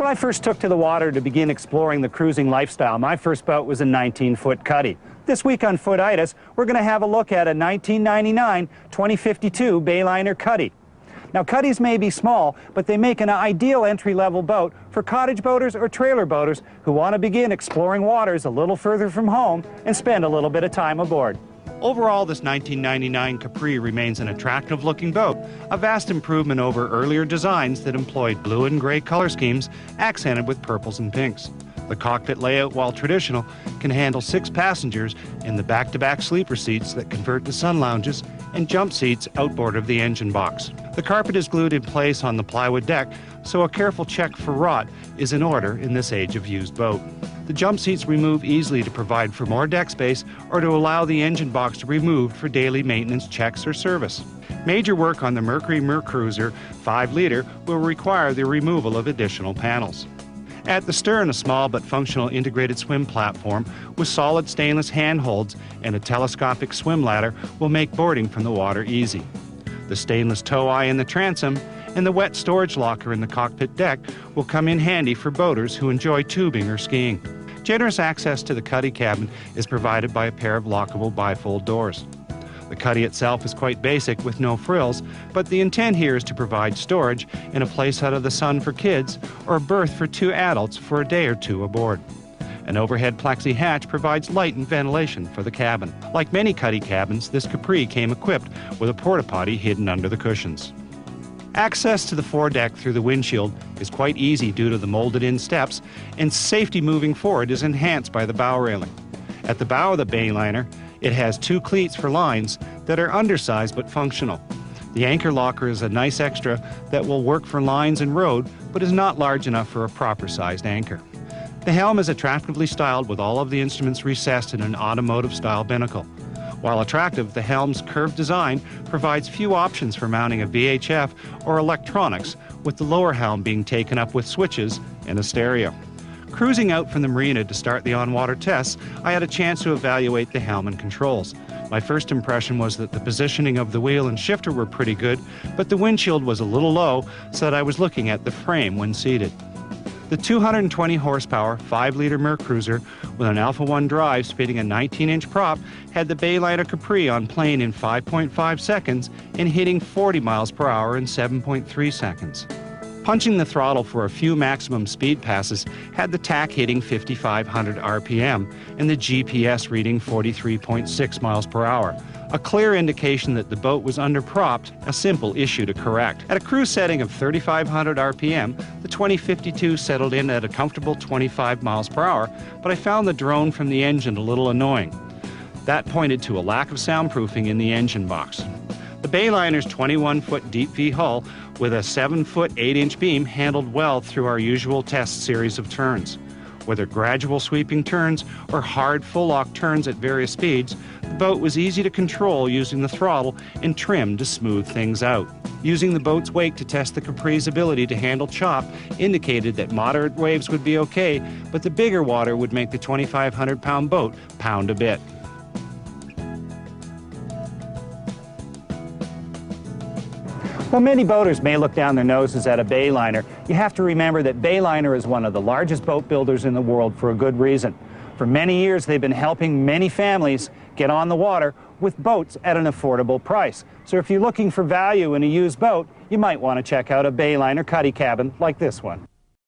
When I first took to the water to begin exploring the cruising lifestyle, my first boat was a 19-foot Cuddy. This week on Footitis, we're going to have a look at a 1999 2052 Bayliner Cuddy. Now, Cuddys may be small, but they make an ideal entry-level boat for cottage boaters or trailer boaters who want to begin exploring waters a little further from home and spend a little bit of time aboard. Overall, this 1999 Capri remains an attractive-looking boat, a vast improvement over earlier designs that employed blue and gray color schemes accented with purples and pinks. The cockpit layout, while traditional, can handle 6 passengers in the back-to-back sleeper seats that convert to sun lounges and jump seats outboard of the engine box. The carpet is glued in place on the plywood deck, so a careful check for rot is in order in this age of used boat. The jump seats remove easily to provide for more deck space or to allow the engine box to be removed for daily maintenance checks or service. Major work on the Mercury Mercruiser 5-liter will require the removal of additional panels. At the stern, a small but functional integrated swim platform with solid stainless handholds and a telescopic swim ladder will make boarding from the water easy. The stainless tow eye in the transom and the wet storage locker in the cockpit deck will come in handy for boaters who enjoy tubing or skiing. Generous access to the Cuddy Cabin is provided by a pair of lockable bifold doors. The Cuddy itself is quite basic with no frills, but the intent here is to provide storage and a place out of the sun for kids or a berth for 2 adults for a day or 2 aboard. An overhead plexi hatch provides light and ventilation for the cabin. Like many Cuddy cabins, this Capri came equipped with a porta potty hidden under the cushions. Access to the foredeck through the windshield is quite easy due to the molded-in steps, and safety moving forward is enhanced by the bow railing. At the bow of the Bayliner, it has 2 cleats for lines that are undersized but functional. The anchor locker is a nice extra that will work for lines and road, but is not large enough for a proper-sized anchor. The helm is attractively styled with all of the instruments recessed in an automotive-style binnacle. While attractive, the helm's curved design provides few options for mounting a VHF or electronics, with the lower helm being taken up with switches and a stereo. Cruising out from the marina to start the on-water tests, I had a chance to evaluate the Helmand Controls. My first impression was that the positioning of the wheel and shifter were pretty good, but the windshield was a little low, so that I was looking at the frame when seated. The 220 horsepower 5-liter Mercruiser with an Alpha 1 drive spinning a 19-inch prop had the Bayliner Capri on plane in 5.5 seconds and hitting 40 miles per hour in 7.3 seconds. Punching the throttle for a few maximum speed passes had the TAC hitting 5,500 RPM and the GPS reading 43.6 miles per hour. A clear indication that the boat was underpropped, a simple issue to correct. At a cruise setting of 3,500 RPM, the 2052 settled in at a comfortable 25 miles per hour, but I found the drone from the engine a little annoying. That pointed to a lack of soundproofing in the engine box. The Bayliner's 21-foot deep V hull with a 7-foot 8-inch beam handled well through our usual test series of turns. Whether gradual sweeping turns or hard full-lock turns at various speeds, the boat was easy to control using the throttle and trim to smooth things out. Using the boat's wake to test the Capri's ability to handle chop indicated that moderate waves would be okay, but the bigger water would make the 2,500-pound boat pound a bit. While many boaters may look down their noses at a Bayliner, you have to remember that Bayliner is one of the largest boat builders in the world for a good reason. For many years, they've been helping many families get on the water with boats at an affordable price. So if you're looking for value in a used boat, you might want to check out a Bayliner Cuddy Cabin like this one.